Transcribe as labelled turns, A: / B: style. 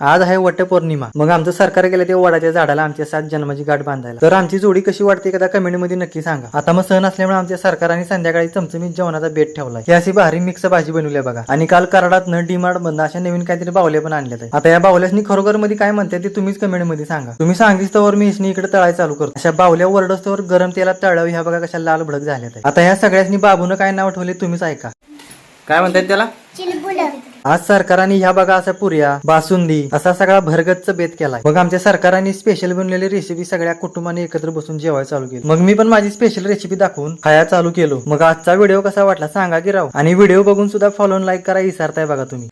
A: आज आहे वटपौर्णिमा। मग आमचं सरकार गेलं ते वडाच्या झाडाला आमच्या 7 जन्माची गाठ बांधायला। तर आमची जोडी कशी वाटते एखादा कमेंट मध्ये नक्की सांगा। आता मग सण असल्यामुळे आमच्या सरकारने संध्याकाळी चमचमीत जेवणाचा बेत ठेवलाय। ही अशी भारी मिक्स भाजी बनवली बघा। आणि काल कराडात न डीमार्ट बंद अशा नवीन काहीतरी बावल्या पण आणल्यात। आता या बावल्यासनी खरोखर मध्ये काय म्हणतात ते तुम्हीच कमेंट मध्ये सांगा। तुम्ही सांगितल्यावर मी इसनी इकडे तळाय चालू करतो। अशा बावल्या वरडस्तवर गरम तेलात तळावी ह्या बघा कशा लाल भडक झाल्यात। आता ह्या सगळ्यांनी बाबून काय नाव ठेवले तुम्हीच ऐका। काय म्हणतात त्याला? आज सरकारने ह्या बघा असा पुऱ्या बासुंदी असा सगळा भरगच्च बेत केलाय। मग आमच्या सरकारने स्पेशल बनलेली रेसिपी सगळ्या कुटुंबाने एकत्र बसून जेवायला चालू केलं। मग मी पण माझी स्पेशल रेसिपी दाखवून खाया चालू केलो। मग आजचा व्हिडिओ कसा वाटला सांगा की राव। आणि व्हिडिओ बघून सुद्धा फॉलो लाईक करा विसरताय बघा तुम्ही।